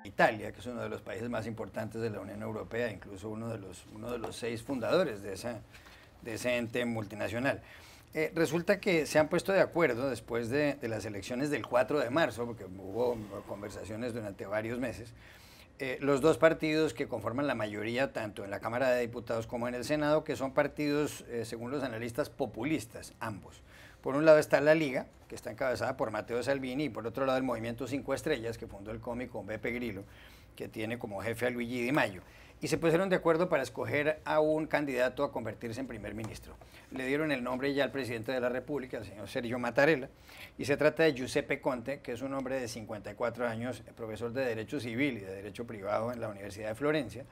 Italia, que es uno de los países más importantes de la Unión Europea, incluso uno de los 6 fundadores de ese ente multinacional. Resulta que se han puesto de acuerdo después de las elecciones del 4 de marzo, porque hubo conversaciones durante varios meses, los dos partidos que conforman la mayoría tanto en la Cámara de Diputados como en el Senado, que son partidos, según los analistas, populistas, ambos. Por un lado está la Liga, que está encabezada por Matteo Salvini, y por otro lado el Movimiento 5 Estrellas, que fundó el cómico Beppe Grillo, que tiene como jefe a Luigi Di Maio. Y se pusieron de acuerdo para escoger a un candidato a convertirse en primer ministro. Le dieron el nombre ya al presidente de la República, el señor Sergio Mattarella, y se trata de Giuseppe Conte, que es un hombre de 54 años, profesor de Derecho Civil y de Derecho Privado en la Universidad de Florencia,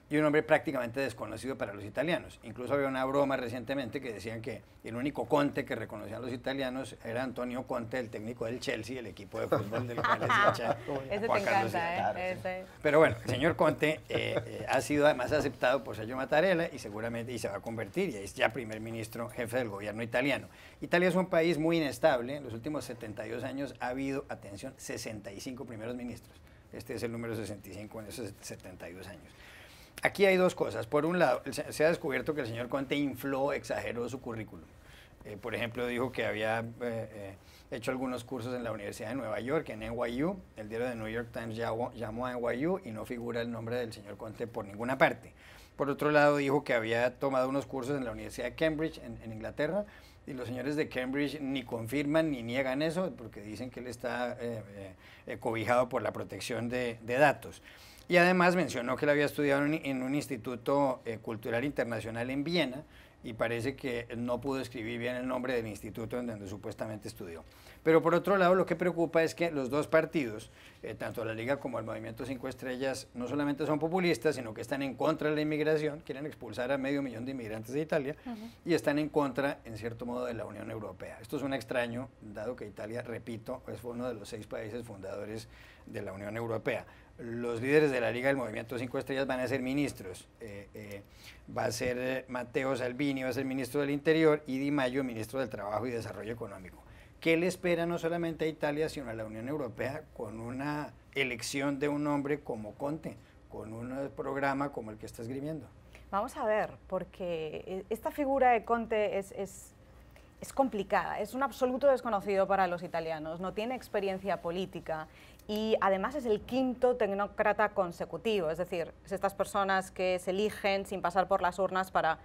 y un hombre prácticamente desconocido para los italianos. Incluso había una broma recientemente que decían que el único Conte que reconocían los italianos era Antonio Conte, el técnico del Chelsea, el equipo de fútbol del cual es hincha Ese Juan te Carlos encanta, Ese. Pero bueno, el señor Conte ha sido además aceptado por Sergio Mattarella y seguramente se va a convertir, y es ya primer ministro, jefe del gobierno italiano. Italia es un país muy inestable. En los últimos 72 años ha habido, atención, 65 primeros ministros. Este es el número 65 en esos 72 años. Aquí hay dos cosas. Por un lado, se ha descubierto que el señor Conte infló, exageró su currículum. Por ejemplo, dijo que había hecho algunos cursos en la Universidad de Nueva York, en NYU. El diario de New York Times llamó a NYU y no figura el nombre del señor Conte por ninguna parte. Por otro lado, dijo que había tomado unos cursos en la Universidad de Cambridge, en Inglaterra, y los señores de Cambridge ni confirman ni niegan eso, porque dicen que él está cobijado por la protección de datos. Y además mencionó que él había estudiado en un instituto cultural internacional en Viena, y parece que no pudo escribir bien el nombre del instituto en donde supuestamente estudió. Pero por otro lado, lo que preocupa es que los dos partidos, tanto la Liga como el Movimiento 5 Estrellas, no solamente son populistas, sino que están en contra de la inmigración, quieren expulsar a 500.000 de inmigrantes de Italia, y están en contra, en cierto modo, de la Unión Europea. Esto es un extraño, dado que Italia, repito, fue uno de los 6 países fundadores de la Unión Europea. Los líderes de la Liga del Movimiento 5 Estrellas van a ser ministros. Va a ser Matteo Salvini, va a ser ministro del Interior, y Di Maio, ministro del Trabajo y Desarrollo Económico. ¿Qué le espera no solamente a Italia, sino a la Unión Europea con una elección de un hombre como Conte, con un programa como el que está esgrimiendo? Vamos a ver, porque esta figura de Conte es complicada, es un absoluto desconocido para los italianos, no tiene experiencia política y además es el 5º tecnócrata consecutivo, es decir, es estas personas que se eligen sin pasar por las urnas para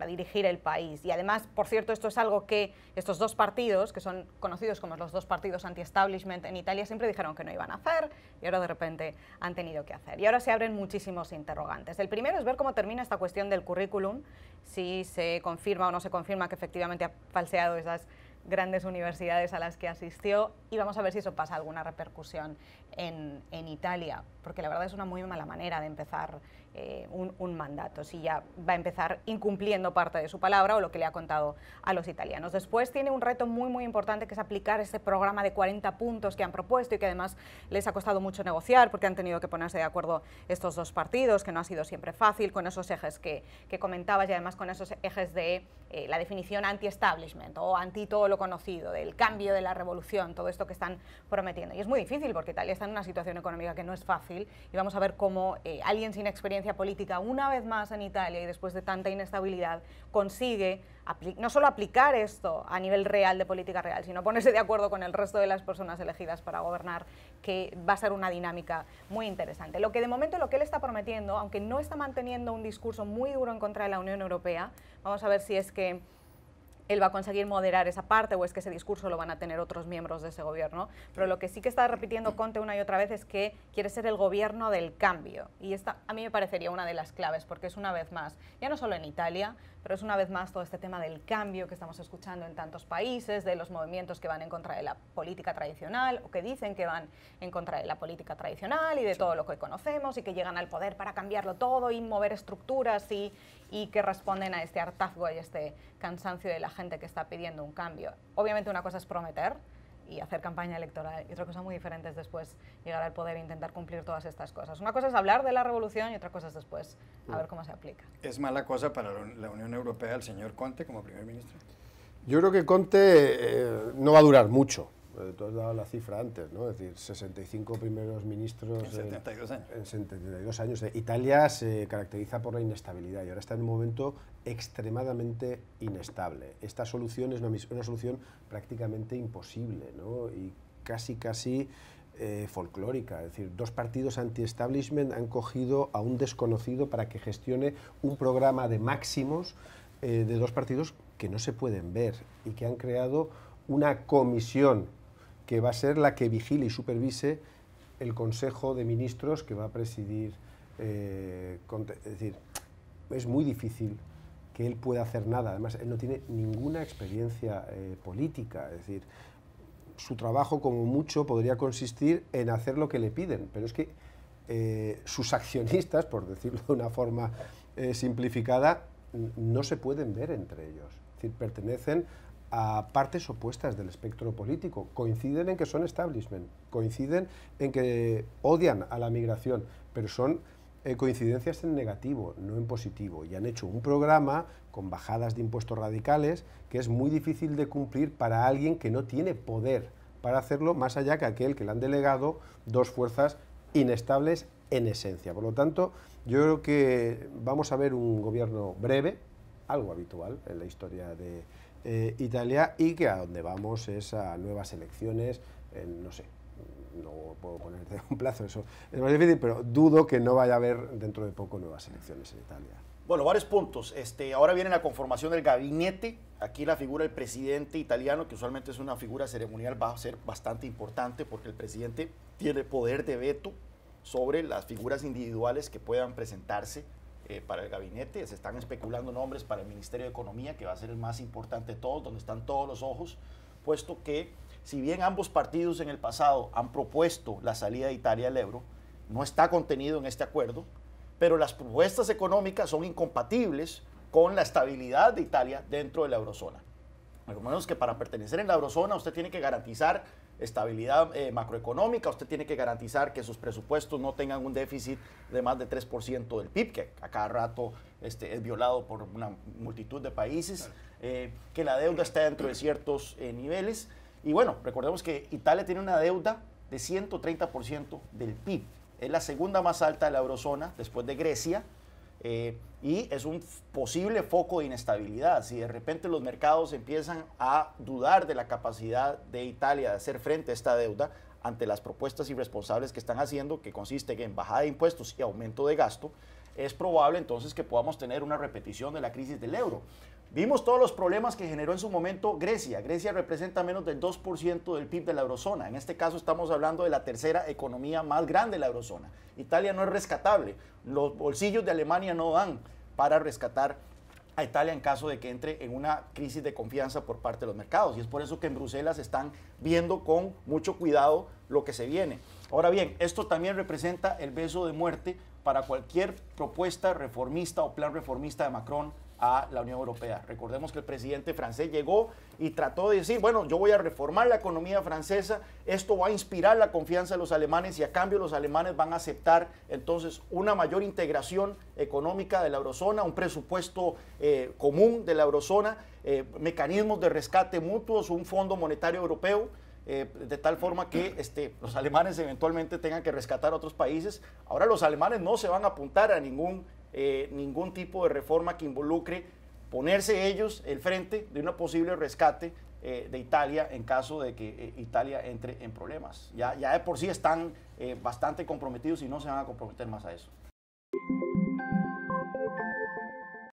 dirigir el país. Y además, por cierto, esto es algo que estos dos partidos, que son conocidos como los dos partidos anti-establishment en Italia, siempre dijeron que no iban a hacer y ahora de repente han tenido que hacer. Y ahora se abren muchísimos interrogantes. El primero es ver cómo termina esta cuestión del currículum, si se confirma o no se confirma que efectivamente ha falseado esas grandes universidades a las que asistió, y vamos a ver si eso pasa alguna repercusión en Italia, porque la verdad es una muy mala manera de empezar un mandato, si ya va a empezar incumpliendo parte de su palabra o lo que le ha contado a los italianos. Después tiene un reto muy importante, que es aplicar ese programa de 40 puntos que han propuesto y que además les ha costado mucho negociar porque han tenido que ponerse de acuerdo estos dos partidos, que no ha sido siempre fácil, con esos ejes que comentabas y además con esos ejes de la definición anti-establishment o anti todo lo conocido, del cambio, de la revolución, todo esto que están prometiendo. Y es muy difícil porque Italia está en una situación económica que no es fácil, y vamos a ver cómo alguien sin experiencia política, una vez más en Italia y después de tanta inestabilidad, consigue no solo aplicar esto a nivel real de política real, sino ponerse de acuerdo con el resto de las personas elegidas para gobernar, que va a ser una dinámica muy interesante. Lo que de momento lo que él está prometiendo, aunque no está manteniendo un discurso muy duro en contra de la Unión Europea, vamos a ver si es que él va a conseguir moderar esa parte o es que ese discurso lo van a tener otros miembros de ese gobierno, pero lo que sí que está repitiendo Conte una y otra vez es que quiere ser el gobierno del cambio, y esta a mí me parecería una de las claves, porque es una vez más, ya no solo en Italia, pero es una vez más todo este tema del cambio que estamos escuchando en tantos países, de los movimientos que van en contra de la política tradicional o que dicen que van en contra de la política tradicional y de todo lo que conocemos, y que llegan al poder para cambiarlo todo y mover estructuras y que responden a este hartazgo y este cansancio de la gente que está pidiendo un cambio. Obviamente una cosa es prometer y hacer campaña electoral, y otra cosa muy diferente es después llegar al poder e intentar cumplir todas estas cosas. Una cosa es hablar de la revolución y otra cosa es después a ver cómo se aplica. ¿Es mala cosa para la Unión Europea el señor Conte como primer ministro? Yo creo que Conte no va a durar mucho. Tú has dado la cifra antes, ¿no? Es decir, 65 primeros ministros en 72 años. En 72 años. Italia se caracteriza por la inestabilidad y ahora está en un momento extremadamente inestable. Esta solución es una solución prácticamente imposible, ¿no? Y casi folclórica. Es decir, dos partidos anti-establishment han cogido a un desconocido para que gestione un programa de máximos de dos partidos que no se pueden ver y que han creado una comisión que va a ser la que vigile y supervise el Consejo de Ministros que va a presidir Conte. Es decir, es muy difícil que él pueda hacer nada. Además, él no tiene ninguna experiencia política. Es decir, su trabajo, como mucho, podría consistir en hacer lo que le piden, pero es que sus accionistas, por decirlo de una forma simplificada, no se pueden ver entre ellos. Es decir, pertenecen a partes opuestas del espectro político, coinciden en que son establishment, coinciden en que odian a la migración, pero son coincidencias en negativo, no en positivo, y han hecho un programa con bajadas de impuestos radicales que es muy difícil de cumplir para alguien que no tiene poder para hacerlo, más allá que aquel que le han delegado dos fuerzas inestables en esencia. Por lo tanto, yo creo que vamos a ver un gobierno breve, algo habitual en la historia de Italia, y que a donde vamos es a nuevas elecciones, no sé, no puedo ponerte un plazo, eso es más difícil, pero dudo que no vaya a haber dentro de poco nuevas elecciones en Italia. Bueno, varios puntos. Ahora viene la conformación del gabinete. Aquí la figura del presidente italiano, que usualmente es una figura ceremonial, va a ser bastante importante porque el presidente tiene poder de veto sobre las figuras individuales que puedan presentarse para el gabinete. Se están especulando nombres para el Ministerio de Economía, que va a ser el más importante de todos, donde están todos los ojos, puesto que si bien ambos partidos en el pasado han propuesto la salida de Italia del euro, no está contenido en este acuerdo, pero las propuestas económicas son incompatibles con la estabilidad de Italia dentro de la eurozona. Por lo menos que para pertenecer en la eurozona usted tiene que garantizar estabilidad macroeconómica, usted tiene que garantizar que sus presupuestos no tengan un déficit de más de 3% del PIB, que a cada rato es violado por una multitud de países, que la deuda está dentro de ciertos niveles. Y bueno, recordemos que Italia tiene una deuda de 130% del PIB. Es la segunda más alta de la eurozona, después de Grecia, y es un posible foco de inestabilidad. Si de repente los mercados empiezan a dudar de la capacidad de Italia de hacer frente a esta deuda ante las propuestas irresponsables que están haciendo, que consisten en bajada de impuestos y aumento de gasto, es probable entonces que podamos tener una repetición de la crisis del euro. Vimos todos los problemas que generó en su momento Grecia. Grecia representa menos del 2% del PIB de la eurozona. En este caso estamos hablando de la tercera economía más grande de la eurozona. Italia no es rescatable. Los bolsillos de Alemania no dan para rescatar a Italia en caso de que entre en una crisis de confianza por parte de los mercados. Y es por eso que en Bruselas están viendo con mucho cuidado lo que se viene. Ahora bien, esto también representa el beso de muerte para cualquier propuesta reformista o plan reformista de Macron a la Unión Europea. Recordemos que el presidente francés llegó y trató de decir, bueno, yo voy a reformar la economía francesa, esto va a inspirar la confianza de los alemanes y a cambio los alemanes van a aceptar entonces una mayor integración económica de la eurozona, un presupuesto común de la eurozona, mecanismos de rescate mutuos, un fondo monetario europeo, de tal forma que los alemanes eventualmente tengan que rescatar a otros países. Ahora los alemanes no se van a apuntar a ningún tipo de reforma que involucre ponerse ellos el frente de un posible rescate de Italia en caso de que Italia entre en problemas. Ya de por sí están bastante comprometidos y no se van a comprometer más a eso.